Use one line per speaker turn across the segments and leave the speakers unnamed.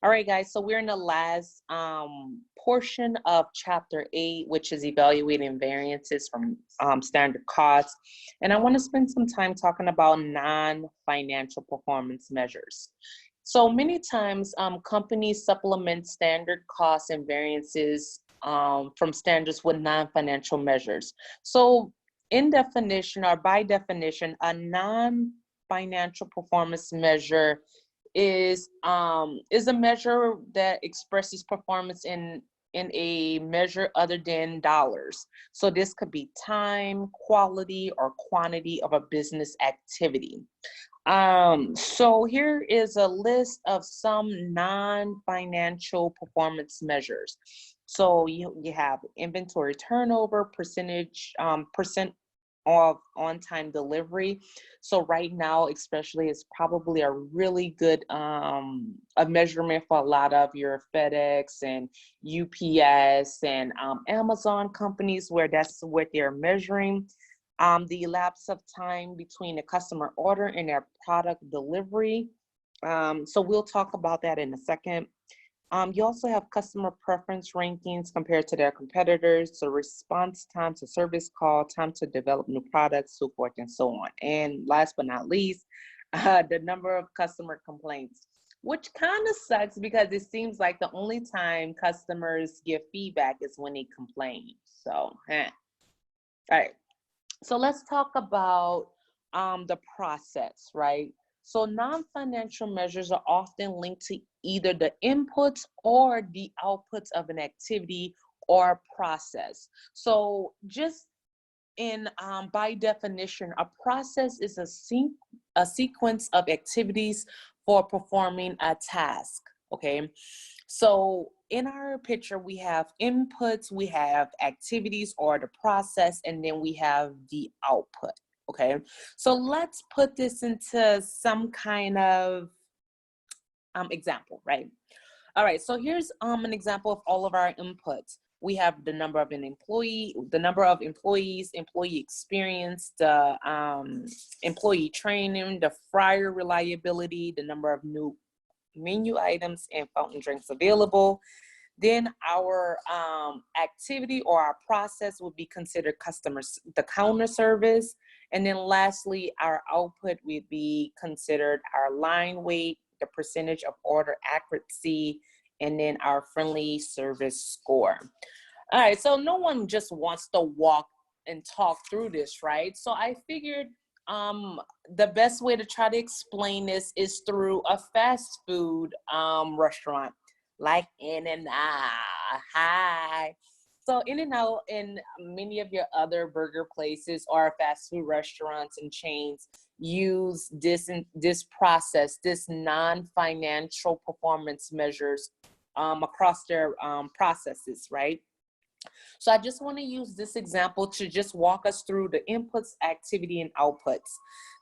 All right, guys, so we're in the last portion of chapter 8, which is evaluating variances from standard costs. And I want to spend some time talking about non-financial performance measures. So many times companies supplement standard costs and variances from standards with non-financial measures. So in definition, or by definition, a non-financial performance measure is a measure that expresses performance in a measure other than dollars. So this could be time, quality, or quantity of a business activity. So here is a list of some non-financial performance measures. So you have inventory turnover, percent of on-time delivery. So right now, especially, it's probably a really good a measurement for a lot of your FedEx and UPS and Amazon companies, where that's what they're measuring. The elapse of time between a customer order and their product delivery. So we'll talk about that in a second. You also have customer preference rankings compared to their competitors, so response time to service call, time to develop new products, so forth and so on. And last but not least, the number of customer complaints, which kind of sucks because it seems like the only time customers give feedback is when they complain. So, all right. So let's talk about the process, right? So non-financial measures are often linked to either the inputs or the outputs of an activity or process. So just in by definition, a process is a sequence of activities for performing a task. Okay, so in our picture, we have inputs, we have activities or the process, and then we have the output. Okay, so let's put this into some kind of example, right? All right, so here's an example of all of our inputs. We have the number of employees, employee experience, the employee training, the fryer reliability, the number of new menu items and fountain drinks available. Then our activity or our process would be considered the counter service. And then lastly, our output would be considered our line weight, the percentage of order accuracy, and then our friendly service score. All right, so no one just wants to walk and talk through this, right? So I figured the best way to try to explain this is through a fast food restaurant like In-N-Out. Hi. So In-N-Out and many of your other burger places or fast food restaurants and chains use this process, this non-financial performance measures across their processes, right? So I just want to use this example to just walk us through the inputs, activity, and outputs.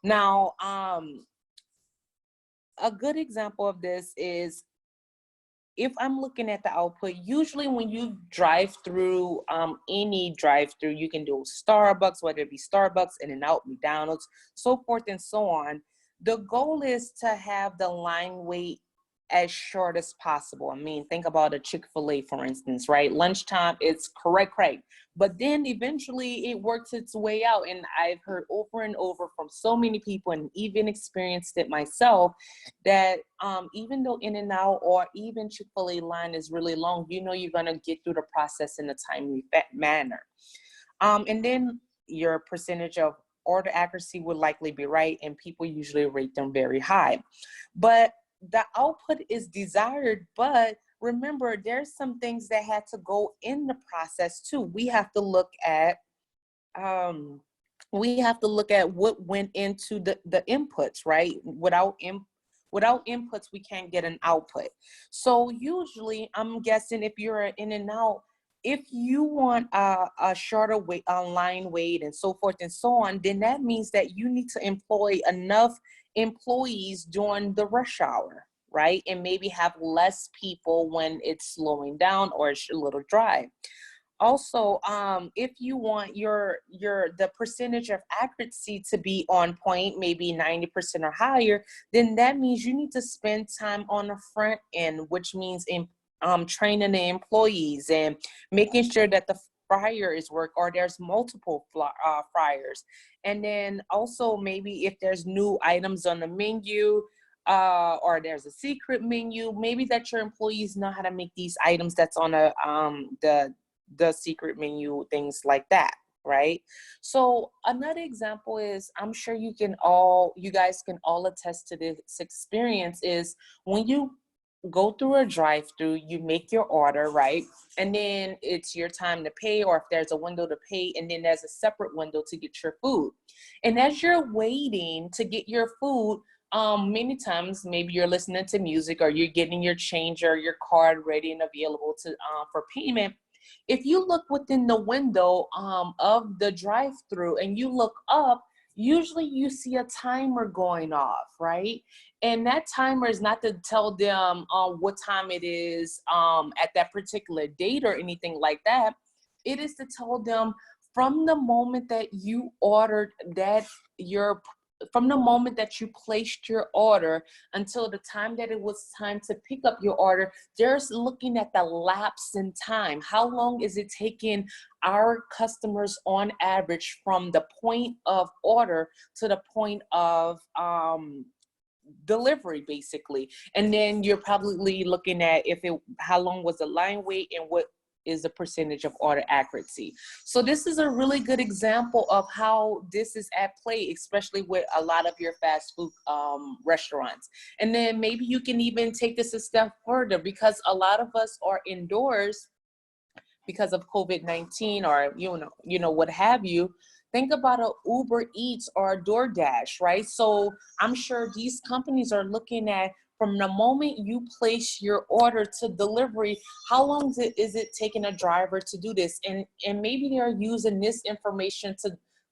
Now, a good example of this is if I'm looking at the output, usually when you drive through any drive-through, you can do Starbucks, whether it be Starbucks, In-N-Out, McDonald's, so forth and so on. The goal is to have the line wait as short as possible. I mean, think about a Chick-fil-A, for instance, right? Lunchtime, it's correct. But then eventually it works its way out. And I've heard over and over from so many people and even experienced it myself that even though In-N-Out or even Chick-fil-A line is really long, you know you're going to get through the process in a timely manner. And then your percentage of order accuracy would likely be right, and people usually rate them very high. But the output is desired, but remember, there's some things that had to go in the process too. We have to look at what went into the inputs, right? Without inputs, we can't get an output. So usually, I'm guessing if you're In-N-Out, if you want a shorter wait, a line wait, and so forth and so on, then that means that you need to employ enough employees during the rush hour, right? And maybe have less people when it's slowing down or it's a little dry. Also, if you want the percentage of accuracy to be on point, maybe 90% or higher, then that means you need to spend time on the front end, which means in training the employees and making sure that the fryer is work or there's multiple fryers. And then also maybe if there's new items on the menu, or there's a secret menu, maybe that your employees know how to make these items that's on the secret menu, things like that, right? So another example is, I'm sure you guys can all attest to this experience, is when you go through a drive-through, you make your order, right? And then it's your time to pay, or if there's a window to pay, and then there's a separate window to get your food. And as you're waiting to get your food, many times maybe you're listening to music, or you're getting your change or your card ready and available to for payment. If you look within the window of the drive-through and you look up, usually you see a timer going off, right? And that timer is not to tell them what time it is at that particular date or anything like that. It is to tell them from the moment that you ordered that from the moment that you placed your order until the time that it was time to pick up your order, there's looking at the lapse in time. How long is it taking our customers on average from the point of order to the point of delivery, basically? And then you're probably looking at how long was the line wait and what is the percentage of order accuracy. So this is a really good example of how this is at play, especially with a lot of your fast food restaurants. And then maybe you can even take this a step further, because a lot of us are indoors because of COVID-19, or what have you. Think about a Uber Eats or a DoorDash, right? So I'm sure these companies are looking at, from the moment you place your order to delivery, how long is it taking a driver to do this? And maybe they're using this information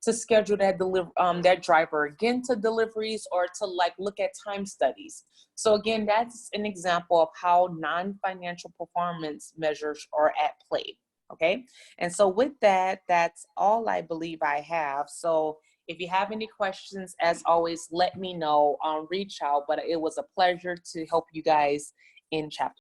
to schedule that driver again to deliveries, or to look at time studies. So again, that's an example of how non-financial performance measures are at play. Okay. And so with that, that's all I believe I have. So if you have any questions, as always, let me know, reach out. But it was a pleasure to help you guys in chapter